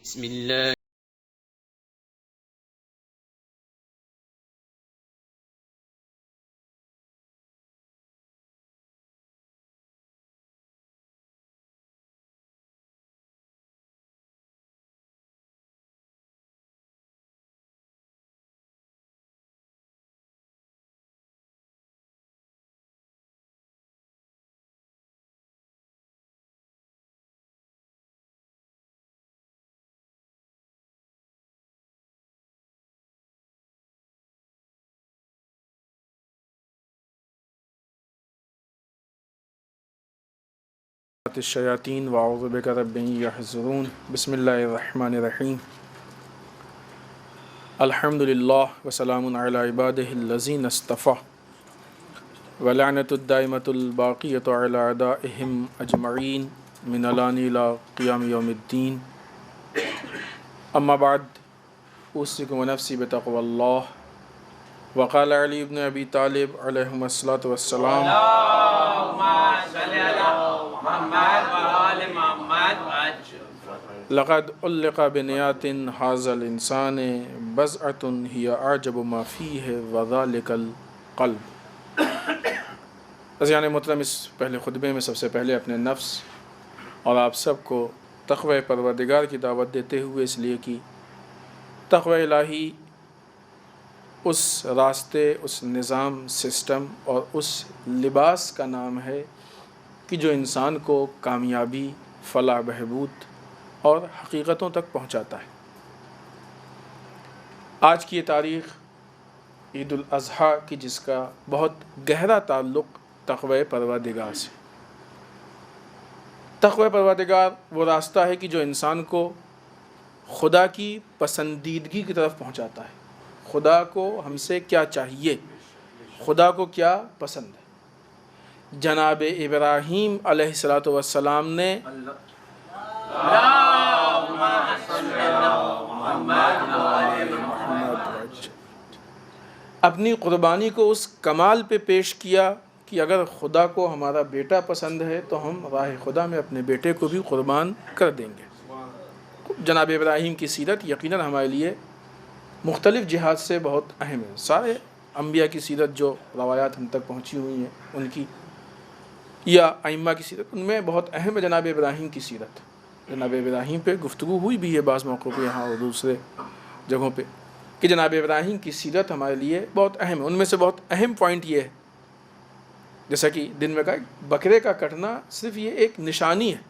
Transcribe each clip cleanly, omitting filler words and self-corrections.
بسم الله الشیاطین واعوذ بک رب ان یحضرون بسم اللہ الرحمن الرحیم الحمد للہ وسلام علی عبادہ الذین اصطفیٰ ولعنۃ الدائمۃ الباقیۃ علی اعدائہم اجمعین من الان الی قیام یوم الدین اما بعد اوصیکم ونفسی بتقوی اللہ وقال علی بن ابی طالب علیہم الصلاۃ والسلام لقد علق بنیات هذا الانسان بضعۃ هی اعجب ما فیہ وذلک القلب۔ عزیزان محترم، اس پہلے خطبے میں سب سے پہلے اپنے نفس اور آپ سب کو تقوی پروردگار کی دعوت دیتے ہوئے اس لیے کہ تقوی الہی اس راستے، اس نظام، سسٹم اور اس لباس کا نام ہے کہ جو انسان کو کامیابی، فلاح، بہبود اور حقیقتوں تک پہنچاتا ہے۔ آج کی یہ تاریخ عید الاضحیٰ کی، جس کا بہت گہرا تعلق تقوی پروردگار سے۔ تقوی پروردگار وہ راستہ ہے کہ جو انسان کو خدا کی پسندیدگی کی طرف پہنچاتا ہے۔ خدا کو ہم سے کیا چاہیے، خدا کو کیا پسند ہے۔ جناب ابراہیم علیہ السلام نے اپنی قربانی کو اس کمال پہ پیش کیا کہ اگر خدا کو ہمارا بیٹا پسند ہے تو ہم راہ خدا میں اپنے بیٹے کو بھی قربان کر دیں گے۔ جناب ابراہیم کی سیرت یقیناً ہمارے لیے مختلف جہات سے بہت اہم ہے۔ سارے انبیاء کی سیرت جو روایات ہم تک پہنچی ہوئی ہیں ان کی، یا ائمہ کی سیرت، ان میں بہت اہم ہے جناب ابراہیم کی سیرت۔ جناب ابراہیم پہ گفتگو ہوئی بھی ہے بعض موقعوں پہ یہاں اور دوسرے جگہوں پہ کہ جناب ابراہیم کی سیرت ہمارے لیے بہت اہم ہے۔ ان میں سے بہت اہم پوائنٹ یہ ہے، جیسا کہ دن میں کہا، بکرے کا کٹنا صرف یہ ایک نشانی ہے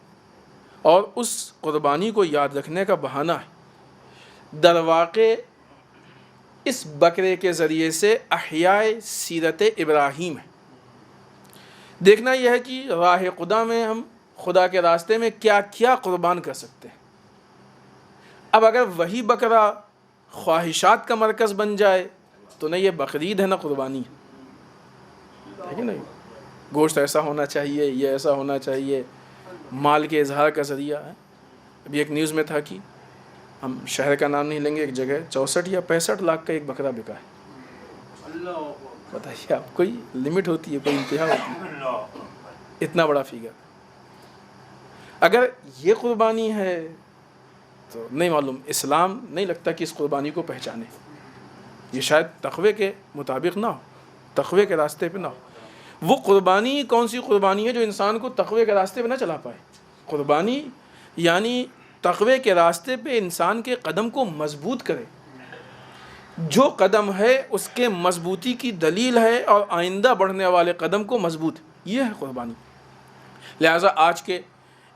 اور اس قربانی کو یاد رکھنے کا بہانہ ہے۔ در واقع اس بکرے کے ذریعے سے احیاء سیرت ابراہیم ہے۔ دیکھنا یہ ہے کہ راہ خدا میں ہم خدا کے راستے میں کیا کیا قربان کر سکتے ہیں۔ اب اگر وہی بکرا خواہشات کا مرکز بن جائے تو نہ یہ بقرعید ہے نہ قربانی ہے کہ نہیں۔ گوشت ایسا ہونا چاہیے، یہ ایسا ہونا چاہیے، مال کے اظہار کا ذریعہ ہے۔ ابھی ایک نیوز میں تھا کہ ہم شہر کا نام نہیں لیں گے، ایک جگہ 64 یا 65 لاکھ کا ایک بکرا بکا ہے۔ بتائیے آپ، کوئی لمٹ ہوتی ہے، کوئی انتہا ہوتی ہے؟ اتنا بڑا فگر۔ اگر یہ قربانی ہے تو نہیں معلوم، اسلام نہیں لگتا کہ اس قربانی کو پہچانے۔ یہ شاید تقوی کے مطابق نہ ہو، تقوی کے راستے پہ نہ ہو۔ وہ قربانی کون سی قربانی ہے جو انسان کو تقوی کے راستے پہ نہ چلا پائے؟ قربانی یعنی تقوی کے راستے پہ انسان کے قدم کو مضبوط کرے۔ جو قدم ہے اس کے مضبوطی کی دلیل ہے اور آئندہ بڑھنے والے قدم کو مضبوط، یہ ہے قربانی۔ لہٰذا آج کے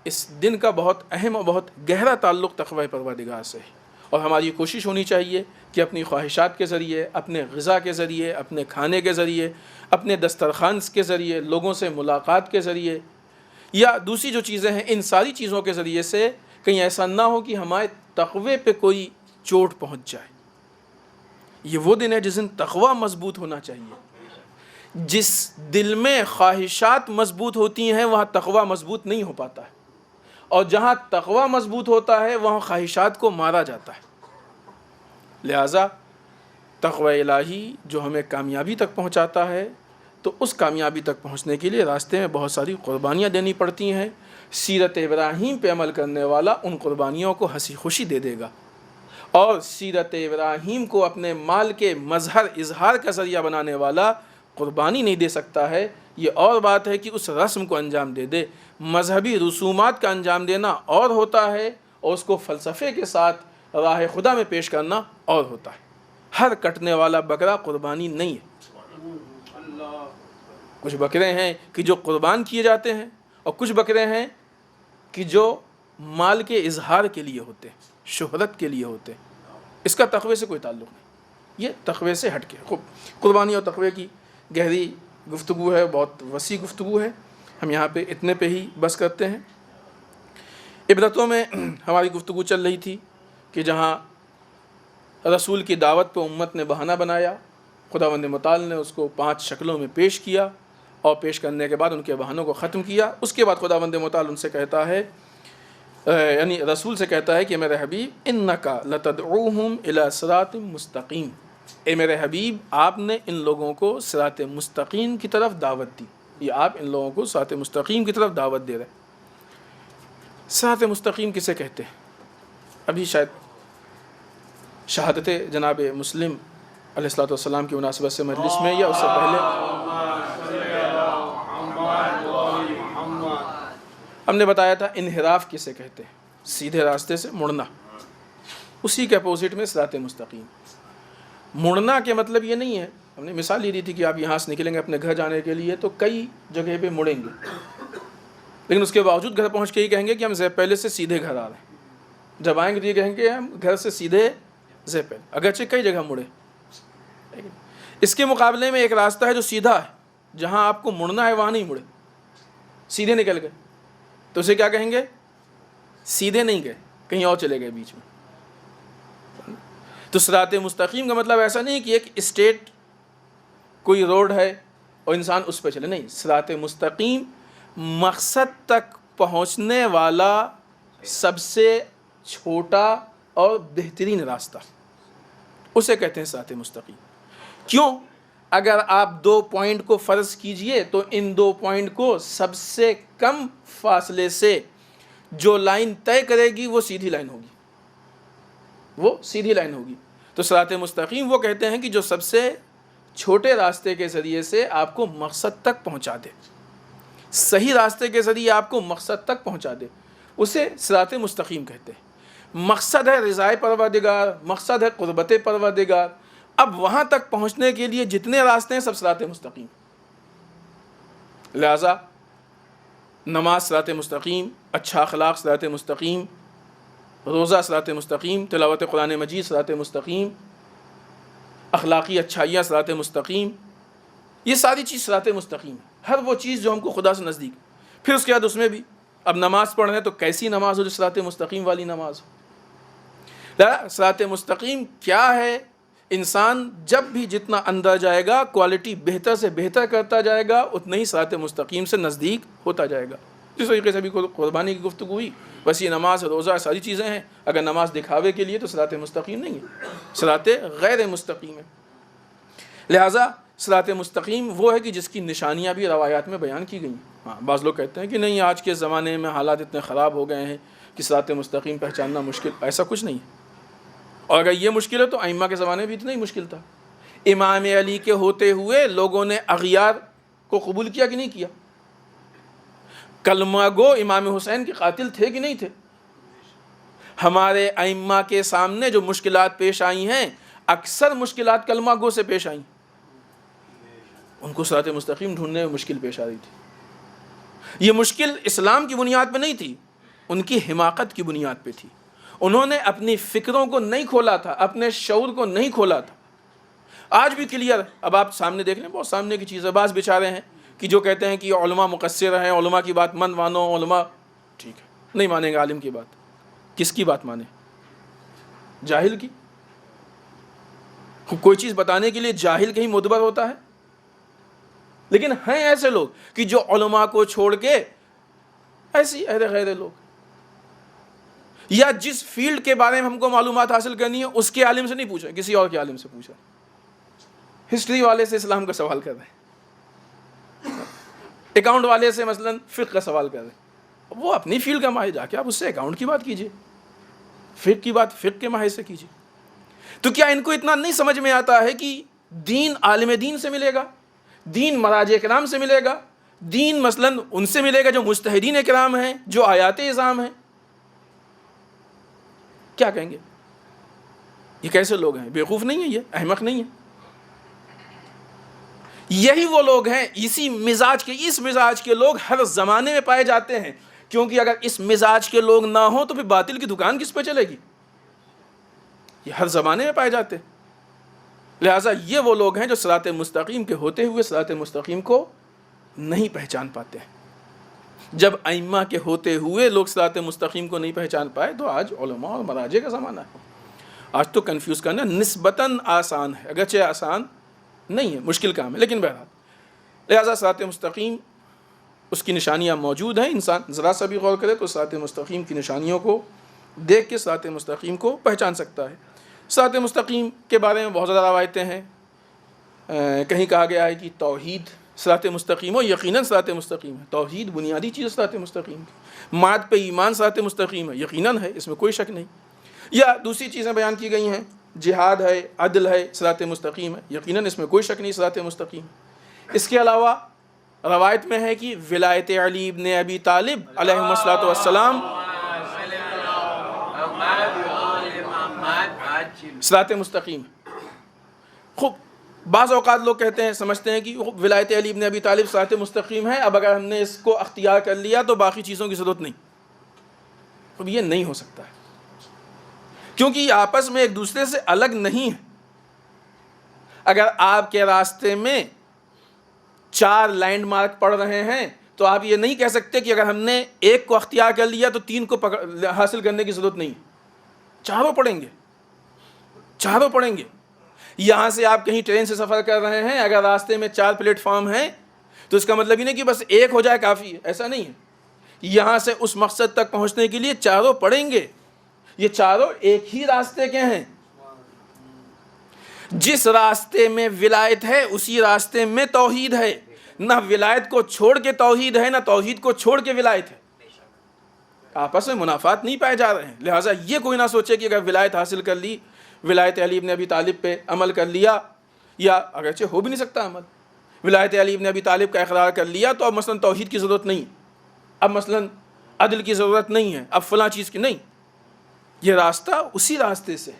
اس دن کا بہت اہم اور بہت گہرا تعلق تقوی پروردگار سے ہے، اور ہماری کوشش ہونی چاہیے کہ اپنی خواہشات کے ذریعے، اپنے غذا کے ذریعے، اپنے کھانے کے ذریعے، اپنے دسترخوان کے ذریعے، لوگوں سے ملاقات کے ذریعے، یا دوسری جو چیزیں ہیں، ان ساری چیزوں کے ذریعے سے کہیں ایسا نہ ہو کہ ہمارے تقوی پہ کوئی چوٹ پہنچ جائے۔ یہ وہ دن ہے جس دن تقوی مضبوط ہونا چاہیے۔ جس دل میں خواہشات مضبوط ہوتی ہیں وہاں تقوی مضبوط نہیں ہو پاتا ہے، اور جہاں تقوی مضبوط ہوتا ہے وہاں خواہشات کو مارا جاتا ہے۔ لہٰذا تقوی الہی جو ہمیں کامیابی تک پہنچاتا ہے، تو اس کامیابی تک پہنچنے کے لیے راستے میں بہت ساری قربانیاں دینی پڑتی ہیں، سیرت ابراہیم پہ عمل کرنے والا ان قربانیوں کو ہنسی خوشی دے دے گا، اور سیرت ابراہیم کو اپنے مال کے مظہر اظہار کا ذریعہ بنانے والا قربانی نہیں دے سکتا ہے۔ یہ اور بات ہے کہ اس رسم کو انجام دے دے، مذہبی رسومات کا انجام دینا اور ہوتا ہے، اور اس کو فلسفے کے ساتھ راہ خدا میں پیش کرنا اور ہوتا ہے۔ ہر کٹنے والا بکرا قربانی نہیں ہے۔ کچھ بکرے ہیں کہ جو قربان کیے جاتے ہیں، اور کچھ بکرے ہیں کہ جو مال کے اظہار کے لیے ہوتے ہیں، شہرت کے لیے ہوتے ہیں۔ اس کا تقوی سے کوئی تعلق نہیں، یہ تقوی سے ہٹ کے۔ قربانی اور تقوی کی گہری گفتگو ہے، بہت وسیع گفتگو ہے، ہم یہاں پہ اتنے پہ ہی بس کرتے ہیں۔ عبرتوں میں ہماری گفتگو چل رہی تھی کہ جہاں رسول کی دعوت پہ امت نے بہانہ بنایا، خداوند متعال نے اس کو 5 شکلوں میں پیش کیا، اور پیش کرنے کے بعد ان کے بہانوں کو ختم کیا۔ اس کے بعد خداوند متعال ان سے کہتا ہے، یعنی رسول سے کہتا ہے کہ میرے حبیب انکا لتدعوہم الی صراط مستقیم، اے میرے حبیب آپ نے ان لوگوں کو صراط مستقیم کی طرف دعوت دی، یہ آپ ان لوگوں کو صراط مستقیم کی طرف دعوت دے رہے۔ صراط مستقیم کسے کہتے ہیں؟ ابھی شاید شہادت جناب مسلم علیہ السلام کی مناسبت سے مجلس میں یا اس سے پہلے ہم نے بتایا تھا انحراف کسے کہتے ہیں، سیدھے راستے سے مڑنا، اسی کے اپوزٹ میں صراط مستقیم۔ مڑنا کے مطلب یہ نہیں ہے، ہم نے مثال لی تھی کہ آپ یہاں سے نکلیں گے اپنے گھر جانے کے لیے تو کئی جگہ پہ مڑیں گے، لیکن اس کے باوجود گھر پہنچ کے ہی کہیں گے کہ ہم زیب پہلے سے سیدھے گھر آ رہے ہیں۔ جب آئیں گے تو یہ کہیں گے ہم گھر سے سیدھے زیب پہلے، اگرچہ کئی جگہ مڑے۔ اس کے مقابلے میں ایک راستہ ہے جو سیدھا ہے، جہاں آپ کو مڑنا ہے وہاں نہیں مڑے، سیدھے نکل گئے، تو اسے کیا کہیں گے؟ سیدھے نہیں گئے، کہیں اور چلے گئے بیچ میں۔ تو صراط مستقیم کا مطلب ایسا نہیں کہ ایک اسٹیٹ کوئی روڈ ہے اور انسان اس پہ چلے، نہیں، صراط مستقیم مقصد تک پہنچنے والا سب سے چھوٹا اور بہترین راستہ، اسے کہتے ہیں صراط مستقیم۔ کیوں؟ اگر آپ 2 پوائنٹ کو فرض کیجئے تو ان 2 پوائنٹ کو سب سے کم فاصلے سے جو لائن طے کرے گی وہ سیدھی لائن ہوگی، وہ سیدھی لائن ہوگی۔ تو صراط مستقیم وہ کہتے ہیں کہ جو سب سے چھوٹے راستے کے ذریعے سے آپ کو مقصد تک پہنچا دے، صحیح راستے کے ذریعے آپ کو مقصد تک پہنچا دے، اسے صراط مستقیم کہتے ہیں۔ مقصد ہے رضائے پروردگار، مقصد ہے قربت پروردگار، اب وہاں تک پہنچنے کے لیے جتنے راستے ہیں سب صراط مستقیم۔ لہذا نماز صراط مستقیم، اچھا اخلاق صراط مستقیم، روزہ صراط مستقیم، تلاوت قرآن مجید صراط مستقیم، اخلاقی اچھائیاں صراط مستقیم، یہ ساری چیز صراط مستقیم ہے، ہر وہ چیز جو ہم کو خدا سے نزدیک۔ پھر اس کے بعد اس میں بھی اب نماز پڑھ رہے ہیں تو کیسی نماز ہو جو صراط مستقیم والی نماز ہو۔ صراط مستقیم کیا ہے؟ انسان جب بھی جتنا اندر جائے گا کوالٹی بہتر سے بہتر کرتا جائے گا، اتنا ہی صراط مستقیم سے نزدیک ہوتا جائے گا۔ جس طریقے سے ابھی قربانی کی گفتگو ہوئی، بس یہ نماز روزہ ساری چیزیں ہیں، اگر نماز دکھاوے کے لیے تو صراط مستقیم نہیں ہے، صراط غیر مستقیم ہے۔ لہٰذا صراط مستقیم وہ ہے کہ جس کی نشانیاں بھی روایات میں بیان کی گئی ہیں۔ ہاں، بعض لوگ کہتے ہیں کہ نہیں آج کے زمانے میں حالات اتنے خراب ہو گئے ہیں کہ صراط مستقیم پہچاننا مشکل، ایسا کچھ نہیں ہے۔ اور اگر یہ مشکل ہے تو ائمہ کے زمانے میں بھی اتنا ہی مشکل تھا۔ امام علی کے ہوتے ہوئے لوگوں نے اغیار کو قبول کیا کہ نہیں کیا؟ کلمہ گو امام حسین کے قاتل تھے کہ نہیں تھے؟ ہمارے ائمہ کے سامنے جو مشکلات پیش آئی ہیں، اکثر مشکلات کلمہ گو سے پیش آئیں، ان کو صراط مستقیم ڈھونڈنے میں مشکل پیش آ رہی تھی۔ یہ مشکل اسلام کی بنیاد پہ نہیں تھی، ان کی حماقت کی بنیاد پہ تھی۔ انہوں نے اپنی فکروں کو نہیں کھولا تھا، اپنے شعور کو نہیں کھولا تھا۔ آج بھی کلیئر، اب آپ سامنے دیکھ لیں، بہت سامنے کی چیز ہے۔ بعض بیچارے ہیں کہ جو کہتے ہیں کہ علماء مقصر ہیں، علماء کی بات من مانو، علماء ٹھیک ہے، نہیں مانیں گے عالم کی بات، کس کی بات مانیں؟ جاہل کی؟ کوئی چیز بتانے کے لیے جاہل کہیں معتبر ہوتا ہے؟ لیکن ہیں ایسے لوگ کہ جو علماء کو چھوڑ کے ایسی غیر لوگ، یا جس فیلڈ کے بارے میں ہم کو معلومات حاصل کرنی ہے اس کے عالم سے نہیں پوچھا، کسی اور کے عالم سے پوچھا، ہسٹری والے سے اسلام کا سوال کر رہے ہیں، اکاؤنٹ والے سے مثلا فقہ کا سوال کر رہے ہیں، وہ اپنی فیلڈ کا ماہر، جا کے آپ اس سے اکاؤنٹ کی بات کیجیے، فقہ کی بات فقہ کے ماہر سے کیجیے۔ تو کیا ان کو اتنا نہیں سمجھ میں آتا ہے کہ دین عالم دین سے ملے گا، دین مراجع کرام سے ملے گا، دین مثلاً ان سے ملے گا جو مجتہدین کرام ہیں، جو آیات اعظام ہیں؟ کیا کہیں گے؟ یہ کیسے لوگ ہیں؟ بیوقوف نہیں ہیں، یہ احمق نہیں ہیں۔ یہی وہ لوگ ہیں، اس مزاج کے لوگ ہر زمانے میں پائے جاتے ہیں، کیونکہ اگر اس مزاج کے لوگ نہ ہوں تو پھر باطل کی دکان کس پہ چلے گی؟ یہ ہر زمانے میں پائے جاتے ہیں۔ لہٰذا یہ وہ لوگ ہیں جو صراط مستقیم کے ہوتے ہوئے صراط مستقیم کو نہیں پہچان پاتے ہیں۔ جب ائمہ کے ہوتے ہوئے لوگ صراط مستقیم کو نہیں پہچان پائے تو آج علماء اور مراجع کا زمانہ ہے۔ آج تو کنفیوز کرنا نسبتاً آسان ہے، اگرچہ آسان نہیں ہے، مشکل کام ہے، لیکن بہرحال لہٰذا صراط مستقیم اس کی نشانیاں موجود ہیں، انسان ذرا سا بھی غور کرے تو صراط مستقیم کی نشانیوں کو دیکھ کے صراط مستقیم کو پہچان سکتا ہے۔ صراط مستقیم کے بارے میں بہت زیادہ روایتیں ہیں، کہیں کہا گیا ہے کہ توحید صراط مستقیم ہو، یقیناً صراط مستقیم ہے، توحید بنیادی چیز صراط مستقیم کی، مات پہ ایمان صراط مستقیم ہے، یقیناً ہے، اس میں کوئی شک نہیں۔ یا دوسری چیزیں بیان کی گئی ہیں، جہاد ہے، عدل ہے، صراط مستقیم ہے، یقیناً اس میں کوئی شک نہیں، صراط مستقیم ہے۔ اس کے علاوہ روایت میں ہے کہ ولایت علی ابن ابی طالب علیہ الصلوۃ والسلام صراط مستقیم ہے۔ خوب بعض اوقات لوگ کہتے ہیں، سمجھتے ہیں کہ ولایت علی ابن ابی طالب صراط مستقیم ہے، اب اگر ہم نے اس کو اختیار کر لیا تو باقی چیزوں کی ضرورت نہیں۔ اب یہ نہیں ہو سکتا ہے، کیونکہ یہ آپس میں ایک دوسرے سے الگ نہیں ہے۔ اگر آپ کے راستے میں 4 لینڈ مارک پڑ رہے ہیں تو آپ یہ نہیں کہہ سکتے کہ اگر ہم نے ایک کو اختیار کر لیا تو 3 کو حاصل کرنے کی ضرورت نہیں، چاروں پڑیں گے۔ یہاں سے آپ کہیں ٹرین سے سفر کر رہے ہیں، اگر راستے میں 4 پلیٹ فارم ہیں تو اس کا مطلب ہی نہیں کہ بس ایک ہو جائے کافی ہے، ایسا نہیں ہے۔ یہاں سے اس مقصد تک پہنچنے کے لیے چاروں پڑیں گے، یہ چاروں ایک ہی راستے کے ہیں۔ جس راستے میں ولایت ہے اسی راستے میں توحید ہے، نہ ولایت کو چھوڑ کے توحید ہے، نہ توحید کو چھوڑ کے ولایت ہے، آپس میں منافات نہیں پائے جا رہے ہیں۔ لہٰذا یہ کوئی نہ سوچے کہ اگر ولایت حاصل کر لی، ولایت علی ابن ابی طالب پہ عمل کر لیا، یا اگرچہ ہو بھی نہیں سکتا عمل، ولایت علی ابن ابی طالب کا اقرار کر لیا تو اب مثلا توحید کی ضرورت نہیں، اب مثلا عدل کی ضرورت نہیں ہے، اب فلاں چیز کی نہیں، یہ راستہ اسی راستے سے،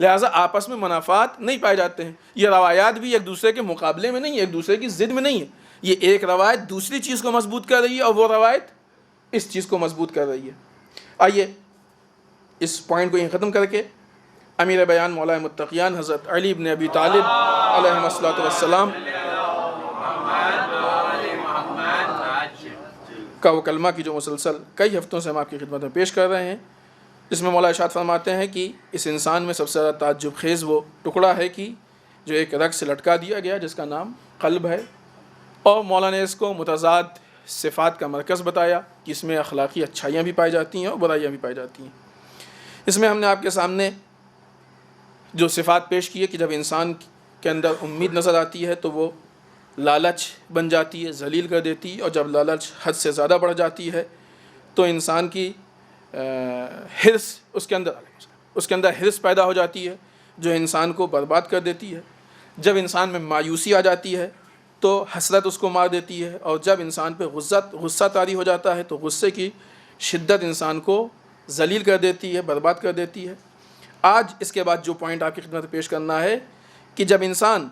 لہٰذا آپس میں منافات نہیں پائے جاتے ہیں۔ یہ روایات بھی ایک دوسرے کے مقابلے میں نہیں ہے، ایک دوسرے کی ضد میں نہیں ہے، یہ ایک روایت دوسری چیز کو مضبوط کر رہی ہے اور وہ روایت اس چیز کو مضبوط کر رہی ہے۔ آئیے اس پوائنٹ کو یہیں ختم کر کے امیر بیان مولا متقیان حضرت علی بن ابی طالب علیہ الصلوۃ والسلام کا وہ کلمہ کی جو مسلسل کئی ہفتوں سے ہم آپ کی خدمت میں پیش کر رہے ہیں، جس میں مولا ارشاد فرماتے ہیں کہ اس انسان میں سب سے زیادہ تعجب خیز وہ ٹکڑا ہے کہ جو ایک رگ سے لٹکا دیا گیا جس کا نام قلب ہے، اور مولا نے اس کو متضاد صفات کا مرکز بتایا کہ اس میں اخلاقی اچھائیاں بھی پائی جاتی ہیں اور برائیاں بھی پائی جاتی ہیں۔ اس میں ہم نے آپ کے سامنے جو صفات پیش کی ہے کہ جب انسان کے اندر امید نظر آتی ہے تو وہ لالچ بن جاتی ہے، ذلیل کر دیتی ہے، اور جب لالچ حد سے زیادہ بڑھ جاتی ہے تو انسان کی حرص اس کے اندر حرص پیدا ہو جاتی ہے جو انسان کو برباد کر دیتی ہے۔ جب انسان میں مایوسی آ جاتی ہے تو حسرت اس کو مار دیتی ہے، اور جب انسان پہ غصہ طاری ہو جاتا ہے تو غصے کی شدت انسان کو ذلیل کر دیتی ہے، برباد کر دیتی ہے۔ آج اس کے بعد جو پوائنٹ آپ کی خدمت میں پیش کرنا ہے کہ جب انسان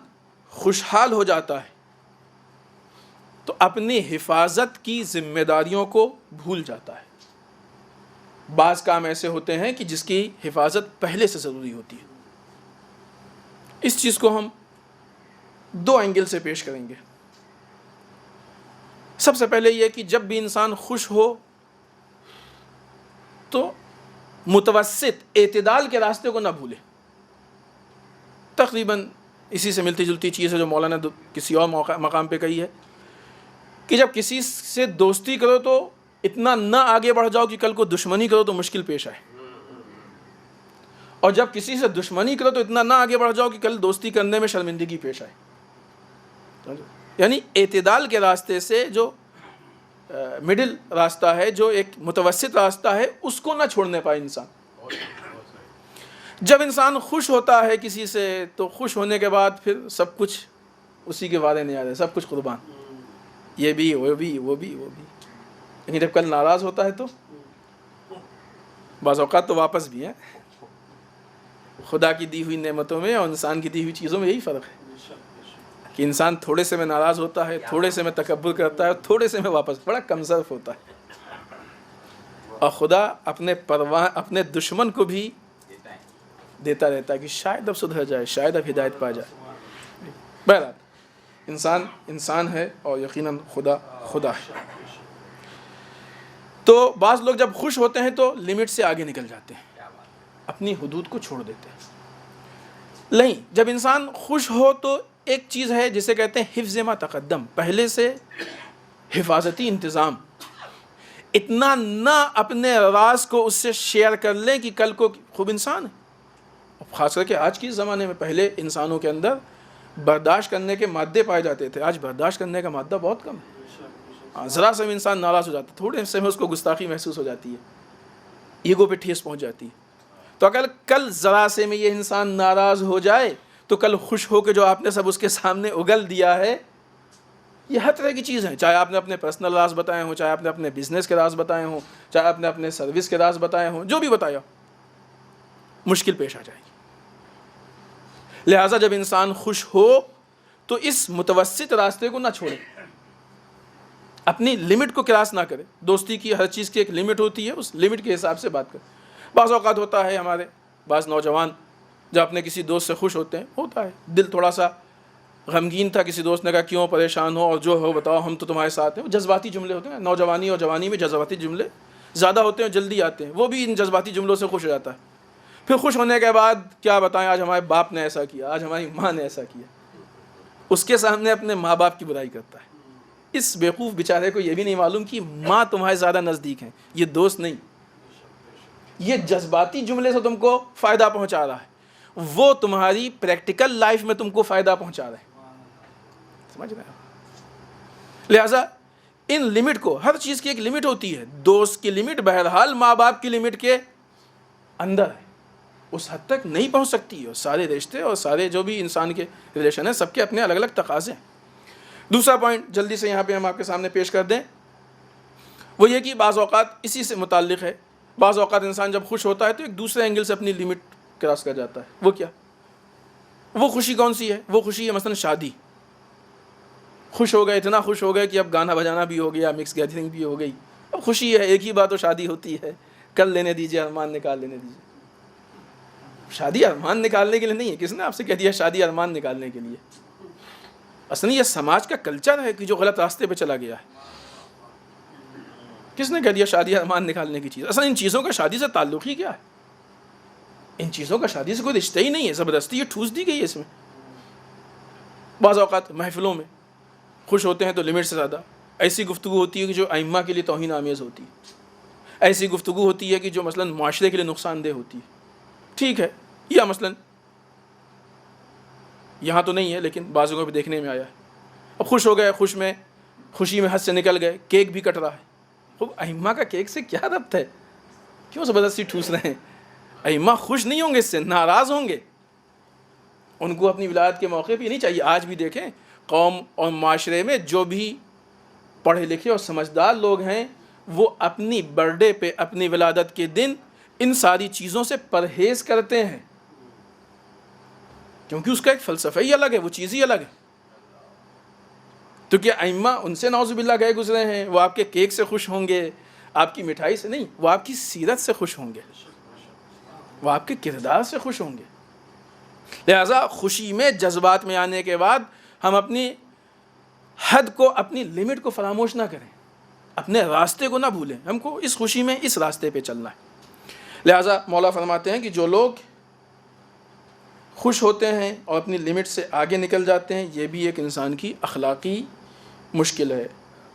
خوشحال ہو جاتا ہے تو اپنی حفاظت کی ذمہ داریوں کو بھول جاتا ہے۔ بعض کام ایسے ہوتے ہیں کہ جس کی حفاظت پہلے سے ضروری ہوتی ہے۔ اس چیز کو ہم 2 اینگل سے پیش کریں گے۔ سب سے پہلے یہ کہ جب بھی انسان خوش ہو تو متوسط اعتدال کے راستے کو نہ بھولے۔ تقریباً اسی سے ملتی جلتی چیز ہے جو مولانا نے کسی اور مقام پہ کہی ہے کہ جب کسی سے دوستی کرو تو اتنا نہ آگے بڑھ جاؤ کہ کل کو دشمنی کرو تو مشکل پیش آئے، اور جب کسی سے دشمنی کرو تو اتنا نہ آگے بڑھ جاؤ کہ کل دوستی کرنے میں شرمندگی پیش آئے۔ یعنی اعتدال کے راستے سے جو مڈل راستہ ہے، جو ایک متوسط راستہ ہے، اس کو نہ چھوڑنے پائے انسان۔ جب انسان خوش ہوتا ہے کسی سے تو خوش ہونے کے بعد پھر سب کچھ اسی کے بارے نہیں آ رہے، سب کچھ قربان، یہ بھی وہ بھی وہ بھی وہ بھی۔ لیکن جب کل ناراض ہوتا ہے تو بعض اوقات تو واپس بھی ہے۔ خدا کی دی ہوئی نعمتوں میں اور انسان کی دی ہوئی چیزوں میں یہی فرق ہے کہ انسان تھوڑے سے میں ناراض ہوتا ہے، تھوڑے سے میں تکبر کرتا ہے، تھوڑے سے میں واپس، بڑا کم ظرف ہوتا ہے۔ اور خدا اپنے دشمن کو بھی دیتا رہتا ہے کہ شاید اب سدھر جائے، شاید اب ہدایت پا جائے۔ بہرحال انسان ہے اور یقیناً خدا ہے۔ تو بعض لوگ جب خوش ہوتے ہیں تو لمٹ سے آگے نکل جاتے ہیں، اپنی حدود کو چھوڑ دیتے ہیں۔ نہیں، جب انسان خوش ہو تو ایک چیز ہے جسے کہتے ہیں حفظ ما تقدم، پہلے سے حفاظتی انتظام، اتنا نہ اپنے راز کو اس سے شیئر کر لیں کہ کل کو خوب انسان ہے۔ خاص کر کے آج کے زمانے میں، پہلے انسانوں کے اندر برداشت کرنے کے مادے پائے جاتے تھے، آج برداشت کرنے کا مادہ بہت کم ہے۔ ذرا سے انسان ناراض ہو جاتا ہے، تھوڑے سے میں اس کو گستاخی محسوس ہو جاتی ہے، ایگو پہ ٹھیس پہنچ جاتی ہے۔ تو اگر کل ذرا سے میں یہ انسان ناراض ہو جائے تو کل خوش ہو کے جو آپ نے سب اس کے سامنے اگل دیا ہے، یہ ہر طرح کی چیز ہیں، چاہے آپ نے اپنے پرسنل راز بتائے ہوں، چاہے آپ نے اپنے بزنس کے راز بتائے ہوں، چاہے آپ نے اپنے سروس کے راز بتائے ہوں، جو بھی بتایا، مشکل پیش آ جائے گی۔ لہٰذا جب انسان خوش ہو تو اس متوسط راستے کو نہ چھوڑے، اپنی لمٹ کو کراس نہ کرے۔ دوستی کی ہر چیز کی ایک لمٹ ہوتی ہے، اس لمٹ کے حساب سے بات کرے۔ بعض اوقات ہوتا ہے ہمارے بعض نوجوان جب اپنے کسی دوست سے خوش ہوتے ہیں، ہوتا ہے دل تھوڑا سا غمگین تھا، کسی دوست نے کہا کیوں پریشان ہو اور جو ہو بتاؤ، ہم تو تمہارے ساتھ ہیں۔ جذباتی جملے ہوتے ہیں، نوجوانی اور جوانی میں جذباتی جملے زیادہ ہوتے ہیں، جلدی آتے ہیں، وہ بھی ان جذباتی جملوں سے خوش ہو جاتا ہے۔ پھر خوش ہونے کے بعد کیا بتائیں، آج ہمارے باپ نے ایسا کیا، آج ہماری ماں نے ایسا کیا، اس کے سامنے اپنے ماں باپ کی برائی کرتا ہے۔ اس بیوقوف بیچارے کو یہ بھی نہیں معلوم کہ ماں تمہارے زیادہ نزدیک ہیں، یہ دوست نہیں، یہ جذباتی جملے سے تم کو فائدہ پہنچا رہا ہے، وہ تمہاری پریکٹیکل لائف میں تم کو فائدہ پہنچا رہا ہے۔ سمجھ رہے ہیں؟ لہٰذا ان لمٹ کو، ہر چیز کی ایک لمٹ ہوتی ہے، دوست کی لمٹ بہرحال ماں باپ کی لمٹ کے اندر ہے، اس حد تک نہیں پہنچ سکتی ہے۔ سارے رشتے اور سارے جو بھی انسان کے ریلیشن ہیں، سب کے اپنے الگ الگ تقاضے ہیں۔ دوسرا پوائنٹ جلدی سے یہاں پہ ہم آپ کے سامنے پیش کر دیں، وہ یہ کہ بعض اوقات اسی سے متعلق ہے، بعض اوقات انسان جب خوش ہوتا ہے تو ایک دوسرے اینگل سے اپنی لمٹ کراس کر جاتا ہے۔ وہ کیا؟ وہ خوشی کون سی ہے؟ وہ خوشی ہے مثلا شادی، خوش ہو گئے، اتنا خوش ہو گئے کہ اب گانا بجانا بھی ہو گیا، مکس گیدرنگ بھی ہو گئی، اب خوشی ہے، ایک ہی بات تو شادی ہوتی ہے، کل لینے دیجیے، ارمان نکال لینے دیجیے۔ شادی ارمان نکالنے کے لیے نہیں ہے، کس نے آپ سے کہہ دیا شادی ارمان نکالنے کے لیے؟ اصل یہ سماج کا کلچر ہے کہ جو غلط راستے پہ چلا گیا ہے۔ کس نے کہہ دیا شادی ارمان نکالنے کی چیز؟ اصل ان چیزوں کا شادی سے تعلق ہی کیا ہے؟ ان چیزوں کا شادی سے کوئی رشتہ ہی نہیں ہے، زبردستی یہ ٹھوس دی گئی ہے اس میں۔ بعض اوقات محفلوں میں خوش ہوتے ہیں تو لمٹ سے زیادہ ایسی گفتگو ہوتی ہے کہ جو ائمہ کے لیے توہین آمیز ہوتی ہے، ایسی گفتگو ہوتی ہے کہ جو مثلا معاشرے کے لیے نقصان دہ ہوتی ہے۔ ٹھیک ہے، یا مثلا یہاں تو نہیں ہے لیکن بعض جگہوں پہ دیکھنے میں آیا ہے، اب خوش ہو گئے، خوشی میں حد سے نکل گئے، کیک بھی کٹ رہا ہے۔ خوب ائمہ کا کیک سے کیا ربط ہے؟ کیوں زبردستی ٹھوس رہے ہیں؟ ائمہ خوش نہیں ہوں گے، اس سے ناراض ہوں گے، ان کو اپنی ولادت کے موقع پہ نہیں چاہیے۔ آج بھی دیکھیں قوم اور معاشرے میں جو بھی پڑھے لکھے اور سمجھدار لوگ ہیں، وہ اپنی برتھ ڈے پہ، اپنی ولادت کے دن ان ساری چیزوں سے پرہیز کرتے ہیں، کیونکہ اس کا ایک فلسفہ ہی الگ ہے، وہ چیز ہی الگ ہے۔ تو کیا ائمہ ان سے نعوذ باللہ گئے گزرے ہیں؟ وہ آپ کے کیک سے خوش ہوں گے، آپ کی مٹھائی سے نہیں، وہ آپ کی سیرت سے خوش ہوں گے، وہ آپ کے کردار سے خوش ہوں گے۔ لہٰذا خوشی میں، جذبات میں آنے کے بعد ہم اپنی حد کو، اپنی لمٹ کو فراموش نہ کریں، اپنے راستے کو نہ بھولیں، ہم کو اس خوشی میں اس راستے پہ چلنا ہے۔ لہٰذا مولا فرماتے ہیں کہ جو لوگ خوش ہوتے ہیں اور اپنی لمٹ سے آگے نکل جاتے ہیں، یہ بھی ایک انسان کی اخلاقی مشکل ہے،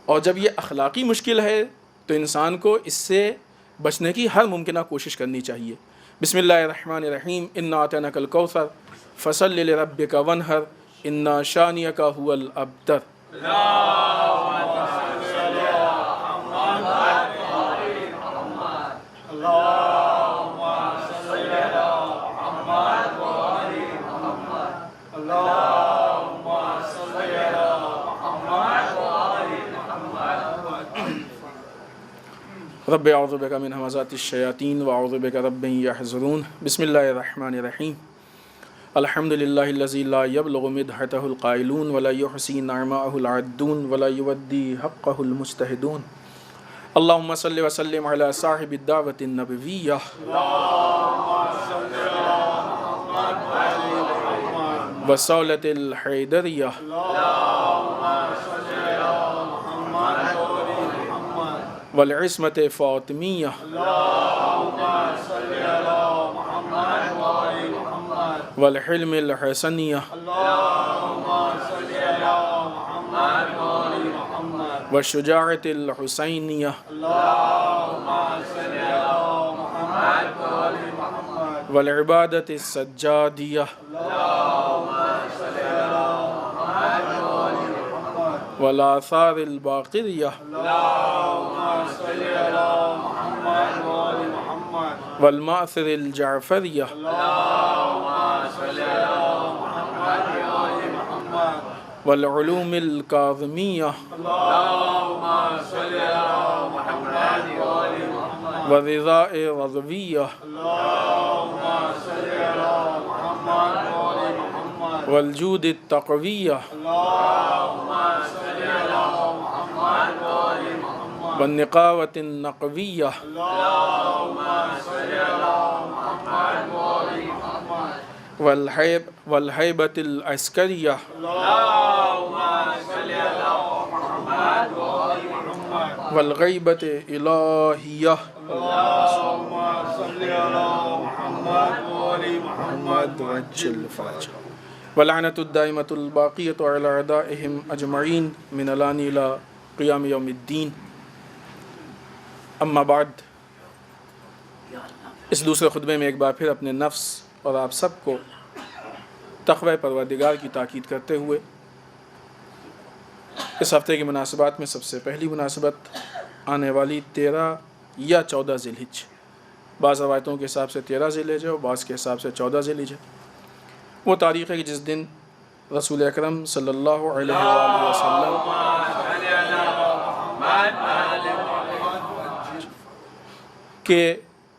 اور جب یہ اخلاقی مشکل ہے تو انسان کو اس سے بچنے کی ہر ممکنہ کوشش کرنی چاہیے۔ بسم اللہ الرحمن الرحیم، انا اعطیناک الکوثر فصل لربک وانحر ان شانئک ھو الابتر۔ رب اعوذ بک من همزات الشیاطین واعوذ بک رب ان یحضرون. بسم اللہ الرحمن الرحیم. الحمد للہ الذی لا یبلغ مدحتہ القائلون ولا یحصی نعماءہ العدون ولا یودی حقہ المجتہدون. اللہم صلی وسلم علی صاحب الدعوۃ النبویہ وصولۃ الحیدریہ والعصمۃ فاطمیہ والحلم الحسنیہ والشجاعۃ الحسینیہ والعبادۃ السجادیہ والآثار الباقریہ والمأثر الجعفریہ والعلوم الکاظمیہ والرضاء الرضویہ والجود التقویہ والنقاوة النقویہ والہیبۃ العسکریہ والغیبۃ الہیہ واللعنۃ الدائمۃ الباقیۃ علی اعدائہم اجمعین من الآن الی قیام یوم الدین. اما بعد، اس دوسرے خطبے میں ایک بار پھر اپنے نفس اور آپ سب کو تقوی پروردگار کی تاکید کرتے ہوئے اس ہفتے کی مناسبات میں سب سے پہلی مناسبت آنے والی 13 یا 14 ذی الحجہ، بعض روایتوں کے حساب سے 13 ذی الحجہ اور بعض کے حساب سے 14 ذی الحجہ، وہ تاریخ ہے کہ جس دن رسول اکرم صلی اللہ علیہ وآلہ وسلم کے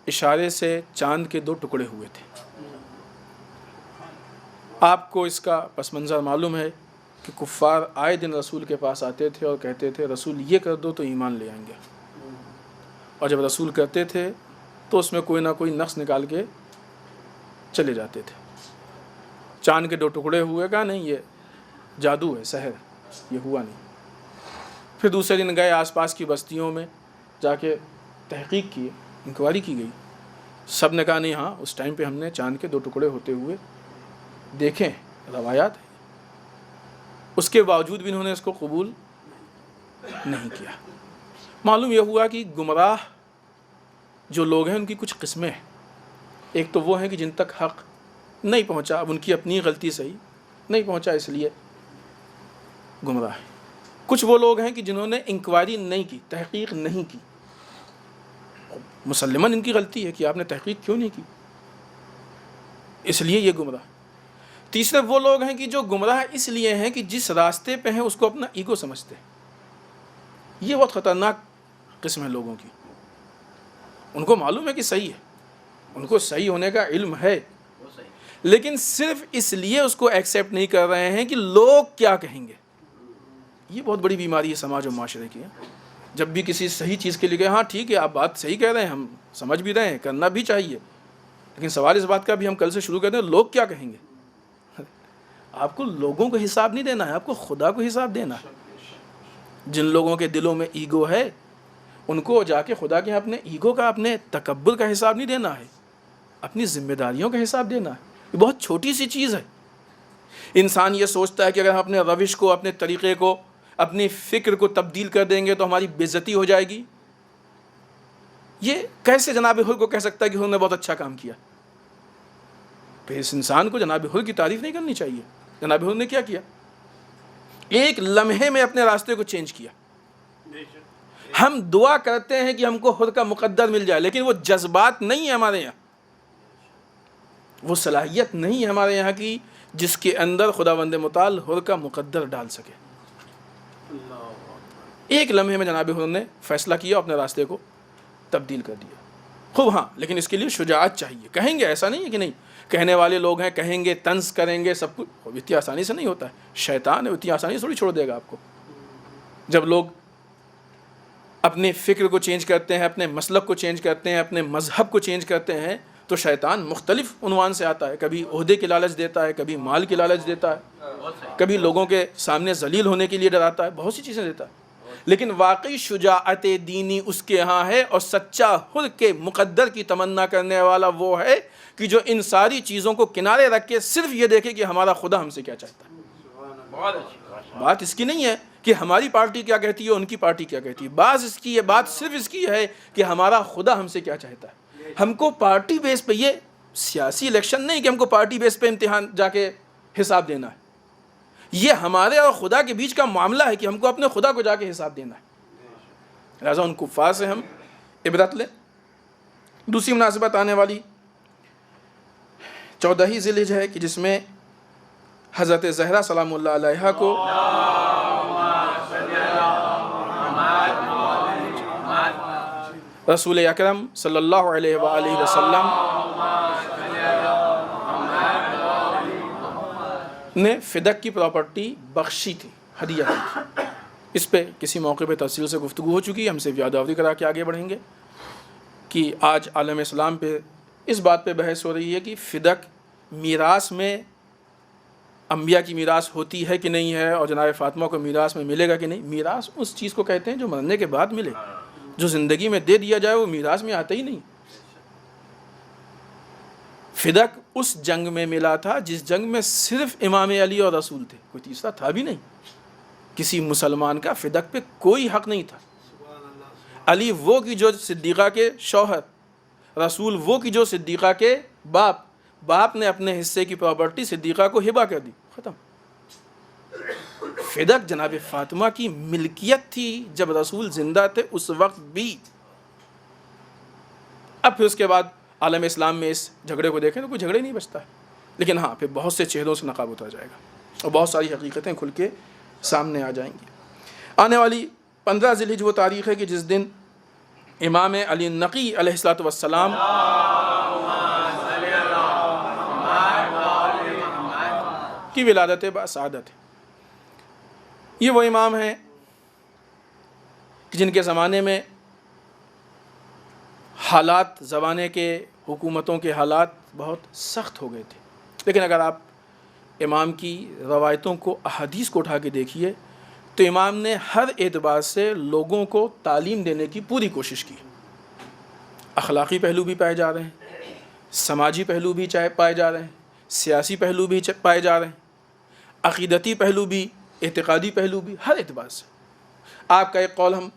اشارے سے چاند کے 2 ٹکڑے ہوئے تھے. آپ کو اس کا پس منظر معلوم ہے کہ کفار آئے دن رسول کے پاس آتے تھے اور کہتے تھے رسول یہ کر دو تو ایمان لے آئیں گے، اور جب رسول کرتے تھے تو اس میں کوئی نہ کوئی نقص نکال کے چلے جاتے تھے. چاند کے 2 ٹکڑے ہوئے گا نہیں، یہ جادو ہے، سحر، یہ ہوا نہیں. پھر دوسرے دن گئے آس پاس کی بستیوں میں جا کے تحقیق کی، انکوائری کی گئی. سب نے کہا نہیں، ہاں اس ٹائم پہ ہم نے چاند کے 2 ٹکڑے ہوتے ہوئے دیکھیں، روایات ہیں. اس کے باوجود بھی انہوں نے اس کو قبول نہیں کیا. معلوم یہ ہوا کہ گمراہ جو لوگ ہیں ان کی کچھ قسمیں ہیں. ایک تو وہ ہیں کہ جن تک حق نہیں پہنچا، اب ان کی اپنی غلطی صحیح نہیں پہنچا اس لیے گمراہ ہیں. کچھ وہ لوگ ہیں کہ جنہوں نے انکوائری نہیں کی، تحقیق نہیں کی، مسلماً ان کی غلطی ہے کہ آپ نے تحقیق کیوں نہیں کی، اس لیے یہ گمراہ. تیسرے وہ لوگ ہیں کہ جو گمراہ اس لیے ہیں کہ جس راستے پہ ہیں اس کو اپنا ایگو سمجھتے ہیں. یہ بہت خطرناک قسم ہے لوگوں کی. ان کو معلوم ہے کہ صحیح ہے، ان کو صحیح ہونے کا علم ہے، لیکن صرف اس لیے اس کو ایکسیپٹ نہیں کر رہے ہیں کہ لوگ کیا کہیں گے. یہ بہت بڑی بیماری ہے سماج و معاشرے کی. جب بھی کسی صحیح چیز کے لیے کہے ہاں ٹھیک ہے آپ بات صحیح کہہ رہے ہیں، ہم سمجھ بھی رہے ہیں، کرنا بھی چاہیے، لیکن سوال اس بات کا بھی ہم کل سے شروع کرتے ہیں لوگ کیا کہیں گے. آپ کو لوگوں کو حساب نہیں دینا ہے، آپ کو خدا کو حساب دینا ہے. جن لوگوں کے دلوں میں ایگو ہے ان کو جا کے خدا کے اپنے ایگو کا، اپنے تکبر کا حساب نہیں دینا ہے، اپنی ذمہ داریوں کا حساب دینا ہے. یہ بہت چھوٹی سی چیز ہے. انسان یہ سوچتا ہے کہ اگر ہم اپنے روش کو، اپنے طریقے کو، اپنی فکر کو تبدیل کر دیں گے تو ہماری بے عزتی ہو جائے گی. یہ کیسے جناب حر کو کہہ سکتا ہے کہ انہوں نے بہت اچھا کام کیا؟ تو اس انسان کو جناب حر کی تعریف نہیں کرنی چاہیے. جناب حر نے کیا کیا؟ ایک لمحے میں اپنے راستے کو چینج کیا. ہم دعا کرتے ہیں کہ ہم کو حر کا مقدر مل جائے، لیکن وہ جذبات نہیں ہے ہمارے یہاں، وہ صلاحیت نہیں ہے ہمارے یہاں کی جس کے اندر خداوند متعال حر کا مقدر ڈال سکے. ایک لمحے میں جناب حر نے فیصلہ کیا، اپنے راستے کو تبدیل کر دیا خوب. ہاں لیکن اس کے لیے شجاعت چاہیے. کہیں گے ایسا نہیں ہے کہ نہیں, کہنے والے لوگ ہیں, کہیں گے, طنز کریں گے, سب کچھ اتنی آسانی سے نہیں ہوتا ہے. شیطان ہے, اتنی آسانی سے تھوڑی چھوڑ دے گا آپ کو. جب لوگ اپنے فکر کو چینج کرتے ہیں, اپنے مسلک کو چینج کرتے ہیں, اپنے مذہب کو چینج کرتے ہیں, تو شیطان مختلف عنوان سے آتا ہے. کبھی عہدے کی لالچ دیتا ہے, کبھی مال کی لالچ دیتا ہے, کبھی لوگوں کے سامنے ذلیل ہونے کے لیے ڈراتا ہے, بہت سی چیزیں دیتا ہے. لیکن واقعی شجاعت دینی اس کے ہاں ہے, اور سچا خود کے مقدر کی تمنا کرنے والا وہ ہے کہ جو ان ساری چیزوں کو کنارے رکھ کے صرف یہ دیکھے کہ ہمارا خدا ہم سے کیا چاہتا ہے. بات اس کی نہیں ہے کہ ہماری پارٹی کیا کہتی ہے, ان کی پارٹی کیا کہتی ہے. بات صرف اس کی ہے کہ ہمارا خدا ہم سے کیا چاہتا ہے. ہم کو پارٹی بیس پہ, یہ سیاسی الیکشن نہیں کہ ہم کو پارٹی بیس پہ امتحان جا کے حساب دینا ہے. یہ ہمارے اور خدا کے بیچ کا معاملہ ہے کہ ہم کو اپنے خدا کو جا کے حساب دینا ہے. لہٰذا ان کفار سے ہم عبرت لیں. دوسری مناسبت آنے والی 14 ذی الحجہ ہے کہ جس میں حضرت زہرا سلام اللہ علیہا کو رسول اکرم صلی اللہ علیہ وآلہ وسلم نے فدق کی پراپرٹی بخشی تھی, ہدیہ کی تھی. اس پہ کسی موقع پہ تفصیل سے گفتگو ہو چکی ہے. ہم سے یادآوری کرا کے آگے بڑھیں گے کہ آج عالم اسلام پہ اس بات پہ بحث ہو رہی ہے کہ فدق میراث میں انبیاء کی میراث ہوتی ہے کہ نہیں ہے, اور جناب فاطمہ کو میراث میں ملے گا کہ نہیں. میراث اس چیز کو کہتے ہیں جو مرنے کے بعد ملے. جو زندگی میں دے دیا جائے وہ میراث میں آتا ہی نہیں. فدق اس جنگ میں ملا تھا جس جنگ میں صرف امام علی اور رسول تھے, کوئی تیسرا تھا بھی نہیں. کسی مسلمان کا فدق پہ کوئی حق نہیں تھا. علی وہ کی جو صدیقہ کے شوہر, رسول وہ کی جو صدیقہ کے باپ نے اپنے حصے کی پراپرٹی صدیقہ کو ہبہ کر دی, ختم. فدق جناب فاطمہ کی ملکیت تھی جب رسول زندہ تھے اس وقت بھی. اب پھر اس کے بعد عالم اسلام میں اس جھگڑے کو دیکھیں تو کوئی جھگڑے نہیں بچتا ہے. لیکن ہاں پھر بہت سے چہروں سے نقاب اترا جائے گا اور بہت ساری حقیقتیں کھل کے سامنے آ جائیں گی. آنے والی 15 ذی الحجہ وہ تاریخ ہے کہ جس دن امام علی نقی علیہ الصلوۃ والسلام کی ولادت بسعادت ہے. یہ وہ امام ہیں جن کے زمانے میں حالات, زمانے کے حکومتوں کے حالات بہت سخت ہو گئے تھے. لیکن اگر آپ امام کی روایتوں کو, احادیث کو اٹھا کے دیکھیے تو امام نے ہر اعتبار سے لوگوں کو تعلیم دینے کی پوری کوشش کی. اخلاقی پہلو بھی پائے جا رہے ہیں, سماجی پہلو بھی پائے جا رہے ہیں, سیاسی پہلو بھی پائے جا رہے ہیں, عقیدتی پہلو بھی, اعتقادی پہلو بھی, ہر اعتبار سے. آپ کا ایک قول ہم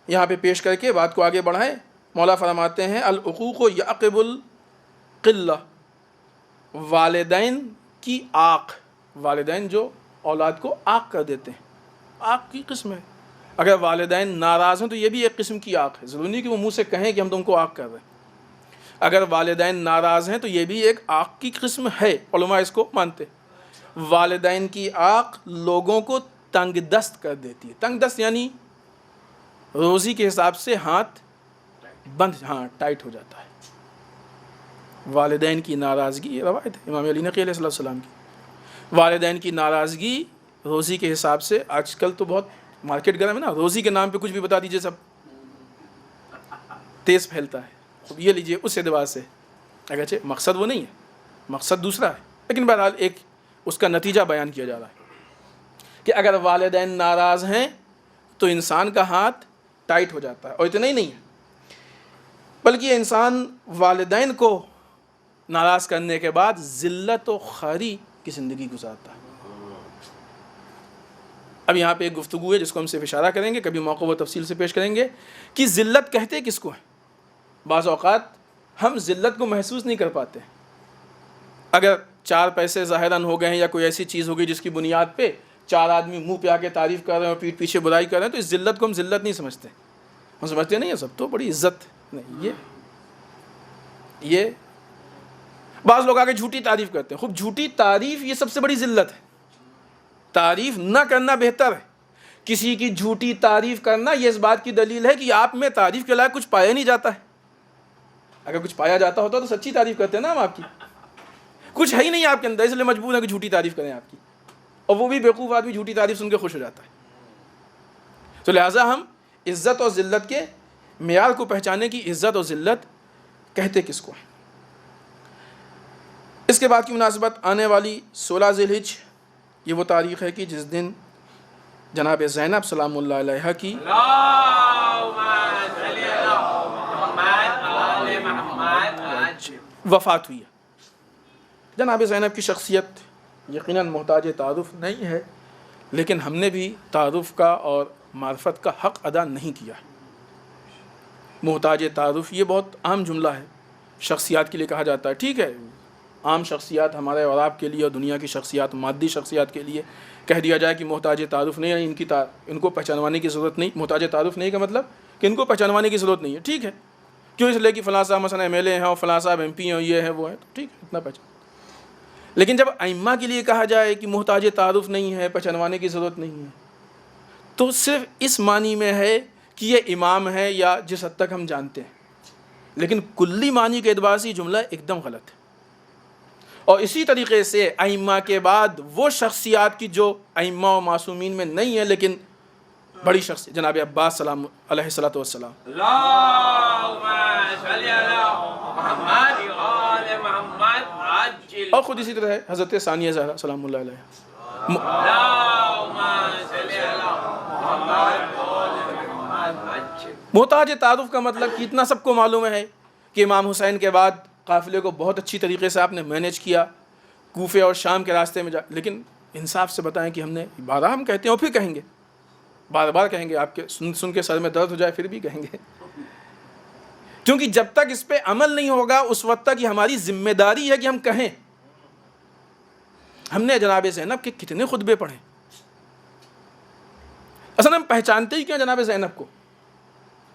یہاں پہ پیش کر کے بات کو آگے بڑھائیں. مولا فرماتے ہیں العقوق یعقب القلہ, والدین کی آنکھ, والدین جو اولاد کو آنکھ کر دیتے ہیں, آنکھ کی قسم ہے. اگر والدین ناراض ہیں تو یہ بھی ایک قسم کی آنکھ ہے. ضروری نہیں کہ وہ منہ سے کہیں کہ ہم تم کو آنکھ کر رہے ہیں. اگر والدین ناراض ہیں تو یہ بھی ایک آنکھ کی قسم ہے. علماء اس کو مانتے. والدین کی آنکھ لوگوں کو تنگ دست کر دیتی ہے. تنگ دست یعنی روزی کے حساب سے ہاتھ بند, ٹائٹ ہو جاتا ہے. والدین کی ناراضگی, یہ روایت ہے امام علی نقی علیہ السلام کی. والدین کی ناراضگی روزی کے حساب سے, آج کل تو بہت مارکیٹ گرم ہے نا, روزی کے نام پہ کچھ بھی بتا دیجئے سب تیز پھیلتا ہے. خب یہ لیجئے اس اعتبار سے, اگرچہ مقصد وہ نہیں ہے, مقصد دوسرا ہے, لیکن بہرحال ایک اس کا نتیجہ بیان کیا جا رہا ہے کہ اگر والدین ناراض ہیں تو انسان کا ہاتھ ٹائٹ ہو جاتا ہے. اور اتنا ہی نہیں ہے بلکہ انسان والدین کو ناراض کرنے کے بعد ذلت و خواری کی زندگی گزارتا ہے. اب یہاں پہ ایک گفتگو ہے جس کو ہم صرف اشارہ کریں گے, کبھی موقع وہ تفصیل سے پیش کریں گے کہ ذلت کہتے کس کو ہیں. بعض اوقات ہم ذلت کو محسوس نہیں کر پاتے. اگر 4 پیسے ظاہراً ہو گئے ہیں یا کوئی ایسی چیز ہو گئی جس کی بنیاد پہ 4 آدمی منہ پہ آ کے تعریف کر رہے ہیں اور پیٹھ پیچھے برائی کر رہے ہیں تو اس ذلت کو ہم ذلت نہیں سمجھتے. ہم سمجھتے نہیں ہیں سب تو بڑی عزت نہیں. یہ بعض لوگ آگے جھوٹی تعریف کرتے ہیں. خوب جھوٹی تعریف یہ سب سے بڑی ذلت ہے. تعریف نہ کرنا بہتر ہے, کسی کی جھوٹی تعریف کرنا یہ اس بات کی دلیل ہے کہ آپ میں تعریف کے لائق کچھ پایا نہیں جاتا ہے. اگر کچھ پایا جاتا ہوتا تو سچی تعریف کرتے ہیں نا ہم آپ کی. کچھ ہے ہی نہیں آپ کے اندر، اس لیے مجبور ہے کہ جھوٹی تعریف کریں آپ کی، اور وہ بھی بیوقوف آدمی جھوٹی تعریف سن کے خوش ہو جاتا ہے. تو لہٰذا ہم عزت اور ذلت کے معیار کو پہچانے کی عزت اور ذلت کہتے کس کو ہیں. اس کے بعد کی مناسبت آنے والی 16 ذی الحجہ، یہ وہ تاریخ ہے کہ جس دن جناب زینب سلام اللہ علیہا کی وفات ہوئی ہے. جناب زینب کی شخصیت یقیناً محتاج تعارف نہیں ہے، لیکن ہم نے بھی تعارف کا اور معرفت کا حق ادا نہیں کیا. محتاج تعارف یہ بہت عام جملہ ہے، شخصیات کے لیے کہا جاتا ہے. ٹھیک ہے، عام شخصیات ہمارے اور آپ کے لیے، اور دنیا کی شخصیات، مادی شخصیات کے لیے کہہ دیا جائے کہ محتاج تعارف نہیں ہے، ان کو پہچانوانے کی ضرورت نہیں. محتاج تعارف نہیں کا مطلب کہ ان کو پہچانوانے کی ضرورت نہیں ہے. ٹھیک ہے، کیوں؟ اس لیے کہ فلاں صاحب مثلا ایم ایل اے ہیں اور فلاں صاحب ایم پی ہیں، یہ ہے وہ ہے، تو ٹھیک ہے اتنا پہچان. لیکن جب ائمہ کے لیے کہا جائے کہ محتاج تعارف نہیں ہے، پہچانوانے کی ضرورت نہیں ہے، تو صرف اس معنی میں ہے کہ یہ امام ہے یا جس حد تک ہم جانتے ہیں. لیکن کلی معنی کے اعتبار سے یہ جملہ ایک دم غلط ہے. اور اسی طریقے سے ائمہ کے بعد وہ شخصیات کی جو ائمہ و معصومین میں نہیں ہے لیکن بڑی شخصیت، جناب عباس سلام علیہ الصلوۃ والسلام، اور خود اسی طرح حضرت ثانیہ زہرا سلام اللہ علیہ. محتاج تعارف کا مطلب کہ اتنا سب کو معلوم ہے کہ امام حسین کے بعد قافلے کو بہت اچھی طریقے سے آپ نے مینیج کیا، کوفے اور شام کے راستے میں لیکن انصاف سے بتائیں کہ ہم نے بارہ ہم کہتے ہیں اور پھر کہیں گے، بار بار کہیں گے، آپ کے سن کے سر میں درد ہو جائے پھر بھی کہیں گے، کیونکہ جب تک اس پہ عمل نہیں ہوگا اس وقت تک یہ ہماری ذمہ داری ہے کہ ہم کہیں. ہم نے جناب زینب کے کتنے خطبے پڑھے. اصل ہم پہچانتے ہی کیا جناب زینب کو؟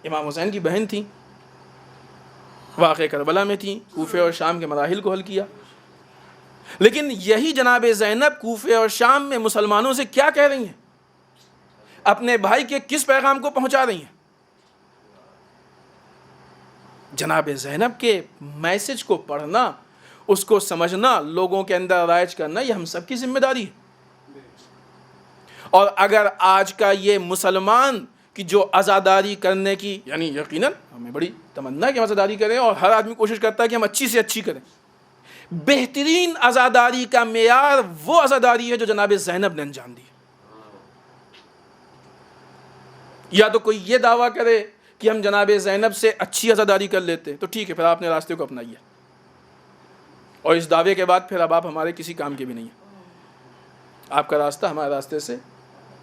امام حسین کی بہن تھیں، واقع کربلا میں تھیں، کوفے اور شام کے مراحل کو حل کیا. لیکن یہی جناب زینب کوفے اور شام میں مسلمانوں سے کیا کہہ رہی ہیں؟ اپنے بھائی کے کس پیغام کو پہنچا رہی ہیں؟ جناب زینب کے میسج کو پڑھنا، اس کو سمجھنا، لوگوں کے اندر رائج کرنا، یہ ہم سب کی ذمہ داری ہے. اور اگر آج کا یہ مسلمان کی جو عزاداری کرنے کی، یعنی یقیناً ہمیں بڑی تمنا ہے کہ ہم عزاداری کریں اور ہر آدمی کوشش کرتا ہے کہ ہم اچھی سے اچھی کریں. بہترین عزاداری کا معیار وہ عزاداری ہے جو جناب زینب نے انجام دی. یا تو کوئی یہ دعویٰ کرے کہ ہم جناب زینب سے اچھی عزاداری کر لیتے تو ٹھیک ہے، پھر آپ نے راستے کو اپنائیے، اور اس دعوے کے بعد پھر اب آپ ہمارے کسی کام کے بھی نہیں ہیں. آپ کا راستہ ہمارے راستے سے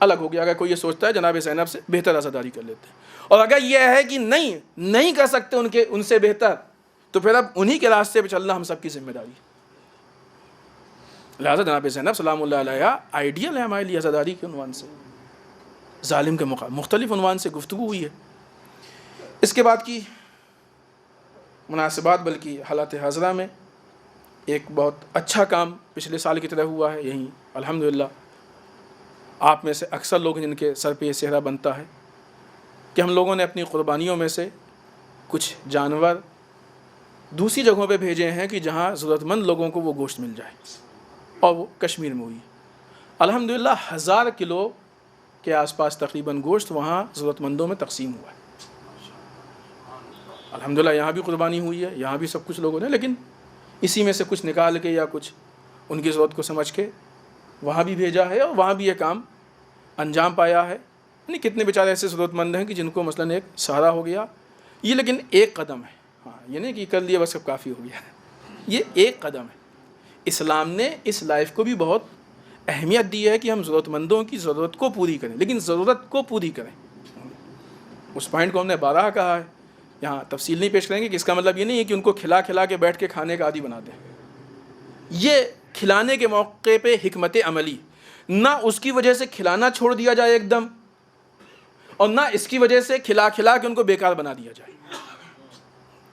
الگ ہو گیا. اگر کوئی یہ سوچتا ہے جناب زینب سے بہتر عزاداری کر لیتے ہیں، اور اگر یہ ہے کہ نہیں کر سکتے ان سے بہتر، تو پھر اب انہی کے راستے پہ چلنا ہم سب کی ذمہ داری ہے. لہٰذا جناب زینب سلام اللہ علیہ آئیڈیل ہے ہمارے لیے عزاداری کے عنوان سے. ظالم کے مختلف عنوان سے گفتگو ہوئی ہے. اس کے بعد کی مناسبات، بلکہ حالات حاضرہ میں ایک بہت اچھا کام پچھلے سال کی طرح ہوا ہے. یہیں الحمدللہ آپ میں سے اکثر لوگ جن کے سر پہ یہ صحرا بنتا ہے کہ ہم لوگوں نے اپنی قربانیوں میں سے کچھ جانور دوسری جگہوں پہ بھیجے ہیں کہ جہاں ضرورت مند لوگوں کو وہ گوشت مل جائے، اور وہ کشمیر میں ہوئی. الحمدللہ 1000 کلو کے آس پاس تقریباً گوشت وہاں ضرورت مندوں میں تقسیم ہوا ہے. الحمدللہ یہاں بھی قربانی ہوئی ہے، یہاں بھی سب کچھ لوگوں نے، لیکن اسی میں سے کچھ نکال کے یا کچھ ان کی ضرورت کو سمجھ کے وہاں بھی بھیجا ہے، اور وہاں بھی یہ کام انجام پایا ہے. یعنی کتنے بیچارے ایسے ضرورت مند ہیں کہ جن کو مثلاً ایک سہارا ہو گیا. یہ لیکن ایک قدم ہے. ہاں، یہ نہیں کہ کر لیا بس اب کافی ہو گیا. یہ ایک قدم ہے. اسلام نے اس لائف کو بھی بہت اہمیت دی ہے کہ ہم ضرورت مندوں کی ضرورت کو پوری کریں، لیکن ضرورت کو پوری کریں. اس پوائنٹ کو ہم نے 12 کہا ہے. یہاں تفصیل نہیں پیش کریں گے کہ اس کا مطلب یہ نہیں ہے کہ ان کو کھلا کھلا کے بیٹھ کے کھانے کا عادی بنا دیں. یہ کھلانے کے موقع پہ حکمت عملی، نہ اس کی وجہ سے کھلانا چھوڑ دیا جائے ایک دم، اور نہ اس کی وجہ سے کھلا کھلا کے ان کو بیکار بنا دیا جائے.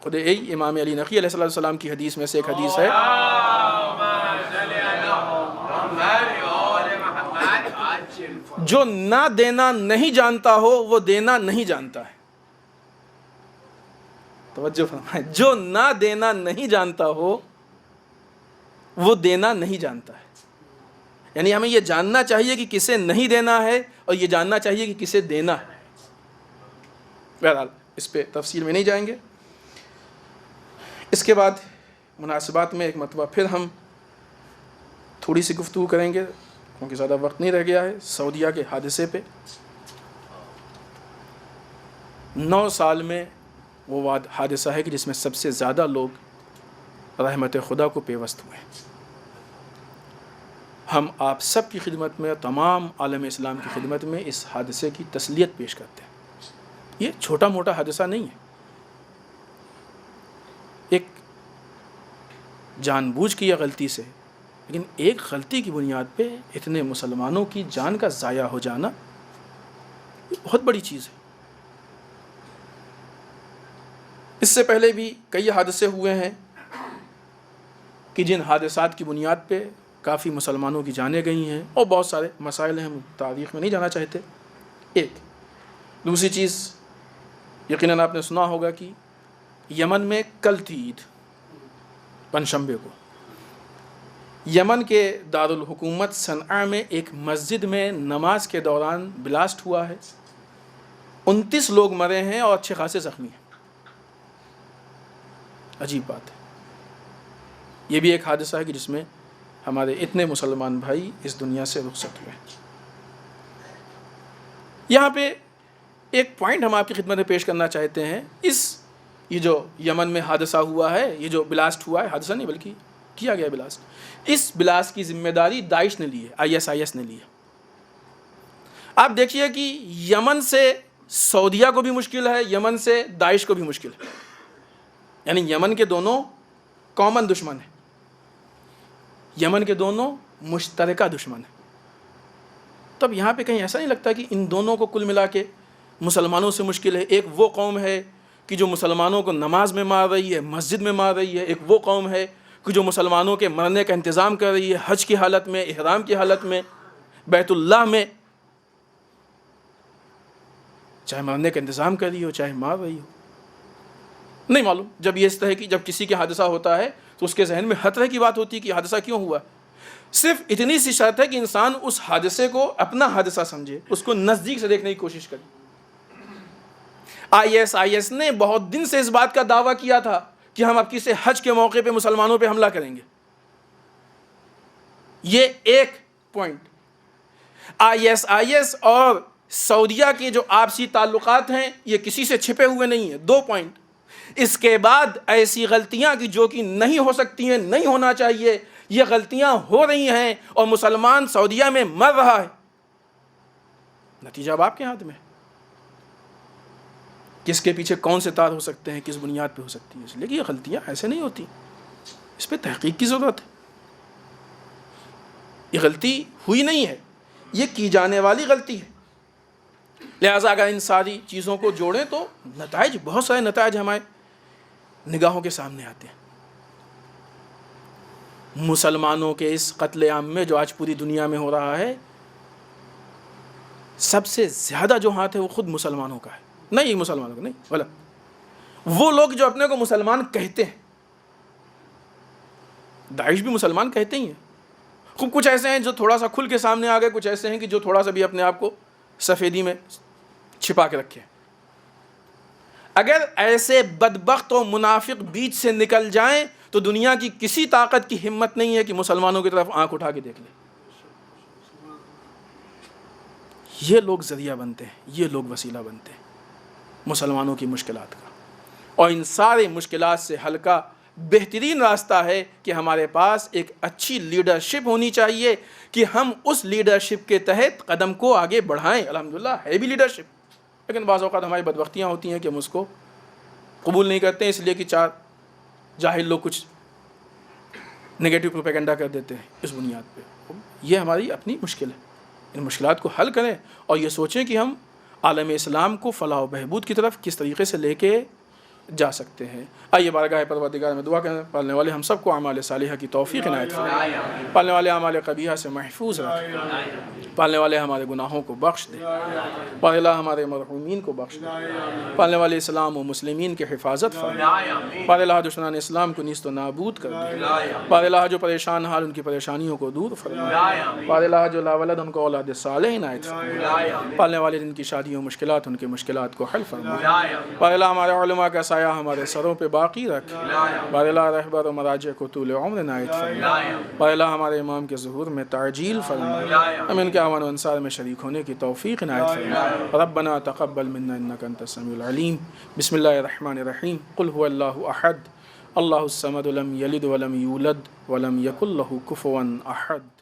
خود یہی امام علی نقی علیہ السلام کی حدیث میں سے ایک حدیث ہے جو نہ دینا نہیں جانتا ہو وہ دینا نہیں جانتا ہے. توجہ فرمائیں, جو نہ دینا نہیں جانتا ہو وہ دینا نہیں جانتا ہے. یعنی ہمیں یہ جاننا چاہیے کہ کسے نہیں دینا ہے اور یہ جاننا چاہیے کہ کسے دینا ہے. بہرحال اس پہ تفصیل میں نہیں جائیں گے. اس کے بعد مناسبات میں ایک مرتبہ پھر ہم تھوڑی سی گفتگو کریں گے کیونکہ زیادہ وقت نہیں رہ گیا ہے, سعودیہ کے حادثے پہ. 9 سال میں وہ حادثہ ہے کہ جس میں سب سے زیادہ لوگ رحمت خدا کو پیوست ہوئے. ہم آپ سب کی خدمت میں, تمام عالم اسلام کی خدمت میں اس حادثے کی تسلیت پیش کرتے ہیں. یہ چھوٹا موٹا حادثہ نہیں ہے. ایک جان بوجھ کی یا غلطی سے, لیکن ایک غلطی کی بنیاد پہ اتنے مسلمانوں کی جان کا ضائع ہو جانا یہ بہت بڑی چیز ہے. اس سے پہلے بھی کئی حادثے ہوئے ہیں کہ جن حادثات کی بنیاد پہ کافی مسلمانوں کی جانیں گئی ہیں, اور بہت سارے مسائل ہیں, ہم تاریخ میں نہیں جانا چاہتے. ایک دوسری چیز, یقیناً آپ نے سنا ہوگا کہ یمن میں کل تھی عید, پنجشنبے کو. یمن کے دارالحکومت صنعاء میں ایک مسجد میں نماز کے دوران بلاسٹ ہوا ہے. 29 لوگ مرے ہیں اور اچھے خاصے زخمی ہیں. عجیب بات ہے. یہ بھی ایک حادثہ ہے کہ جس میں ہمارے اتنے مسلمان بھائی اس دنیا سے رخصت ہوئے. یہاں پہ ایک پوائنٹ ہم آپ کی خدمت میں پیش کرنا چاہتے ہیں. یہ جو یمن میں حادثہ ہوا ہے, یہ جو بلاسٹ ہوا ہے, حادثہ نہیں بلکہ کیا گیا بلاسٹ, اس بلاسٹ کی ذمہ داری داعش نے لی ہے, ISIS نے لی ہے. آپ دیکھیے کہ یمن سے سعودیہ کو بھی مشکل ہے, یمن سے داعش کو بھی مشکل ہے. یعنی یمن کے دونوں کامن دشمن ہیں, یمن کے دونوں مشترکہ دشمن ہیں. تب یہاں پہ کہیں ایسا نہیں لگتا کہ ان دونوں کو کل ملا کے مسلمانوں سے مشکل ہے. ایک وہ قوم ہے کہ جو مسلمانوں کو نماز میں مار رہی ہے, مسجد میں مار رہی ہے. ایک وہ قوم ہے کہ جو مسلمانوں کے مرنے کا انتظام کر رہی ہے, حج کی حالت میں, احرام کی حالت میں, بیت اللہ میں, چاہے مرنے کا انتظام کر رہی ہو چاہے مار رہی ہو. نہیں معلوم. جب یہ اس طرح کی, جب کسی کے حادثہ ہوتا ہے تو اس کے ذہن میں ہر طرح کی بات ہوتی ہے کہ حادثہ کیوں ہوا. صرف اتنی سی شرط ہے کہ انسان اس حادثے کو اپنا حادثہ سمجھے, اس کو نزدیک سے دیکھنے کی کوشش کرے. ISIS نے بہت دن سے اس بات کا دعویٰ کیا تھا کہ ہم اب کسی حج کے موقع پہ مسلمانوں پہ حملہ کریں گے. یہ ایک پوائنٹ. ISIS اور سعودیہ کے جو آپسی تعلقات ہیں یہ کسی سے چھپے ہوئے نہیں ہیں. 2 پوائنٹ. اس کے بعد ایسی غلطیاں کہ جو کہ نہیں ہو سکتی ہیں, نہیں ہونا چاہیے, یہ غلطیاں ہو رہی ہیں اور مسلمان سعودیہ میں مر رہا ہے. نتیجہ اب آپ کے ہاتھ میں. کس کے پیچھے کون سے تار ہو سکتے ہیں, کس بنیاد پہ ہو سکتی ہے. اس لیے کہ یہ غلطیاں ایسے نہیں ہوتی, اس پہ تحقیق کی ضرورت ہے. یہ غلطی ہوئی نہیں ہے, یہ کی جانے والی غلطی ہے. لہٰذا اگر ان ساری چیزوں کو جوڑیں تو نتائج, بہت سارے نتائج ہمارے نگاہوں کے سامنے آتے ہیں. مسلمانوں کے اس قتل عام میں جو آج پوری دنیا میں ہو رہا ہے, سب سے زیادہ جو ہاتھ ہے وہ خود مسلمانوں کا ہے. نہیں مسلمانوں کا نہیں, غلط. وہ لوگ جو اپنے کو مسلمان کہتے ہیں, داعش بھی مسلمان کہتے ہی ہیں. خوب کچھ ایسے ہیں جو تھوڑا سا کھل کے سامنے آ گئے, کچھ ایسے ہیں کہ جو تھوڑا سا بھی اپنے آپ کو سفیدی میں چھپا کے رکھے. اگر ایسے بدبخت و منافق بیچ سے نکل جائیں تو دنیا کی کسی طاقت کی ہمت نہیں ہے کہ مسلمانوں کی طرف آنکھ اٹھا کے دیکھ لے. یہ لوگ ذریعہ بنتے ہیں, یہ لوگ وسیلہ بنتے ہیں مسلمانوں کی مشکلات کا. اور ان سارے مشکلات سے حل کا بہترین راستہ ہے کہ ہمارے پاس ایک اچھی لیڈرشپ ہونی چاہیے کہ ہم اس لیڈرشپ کے تحت قدم کو آگے بڑھائیں. الحمدللہ ہے بھی لیڈرشپ, لیکن بعض اوقات ہماری بدبختیاں ہوتی ہیں کہ ہم اس کو قبول نہیں کرتے ہیں, اس لیے کہ 4 جاہل لوگ کچھ نگیٹو پروپیگنڈا کر دیتے ہیں اس بنیاد پہ. یہ ہماری اپنی مشکل ہے. ان مشکلات کو حل کریں اور یہ سوچیں کہ ہم عالم اسلام کو فلاح و بہبود کی طرف کس طریقے سے لے کے جا سکتے ہیں۔ آئیے بارگاہ پروردگار میں دعا کریں، پالنے والے ہم سب کو اعمال صالحہ کی توفیق عنایت فرمائے، پالنے والے اعمال قبیحہ سے محفوظ رکھے، پالنے والے ہمارے گناہوں کو بخش دے، پالنے والے ہمارے مرحومین کو بخش دے، پالنے والے اسلام و مسلمین کی حفاظت فرمائے، پالنے والے دشمنان اسلام کو نیست و نابود کر دے، پالنے والے جو پریشان حال ان کی پریشانیوں کو دور فرمائے، پالنے والے جو لا ولد ان کو اولاد صالح عنایت فرمائے، پالنے والے جن کی شادیوں مشکلات ان کے مشکلات کو حل فرمائے، پالنے والے ہمارے علماء کا سایہ ہمارے سروں پہ باقی رکھ، پالنے والے رہبر و مراجع کو طول عمر عنایت فرمائے، پالنے والے ہمارے امام کے ظہور میں تعجیل فرمائے، ہمیں ان کے اعوان و انصار میں شریک ہونے کی توفیق عنایت فرمائے۔ ربنا تقبل منا انك انت السميع العليم۔ بسم الله الرحمن الرحيم۔ قل هو الله احد الله الصمد لم يلد ولم يولد ولم يكن له كفوا احد۔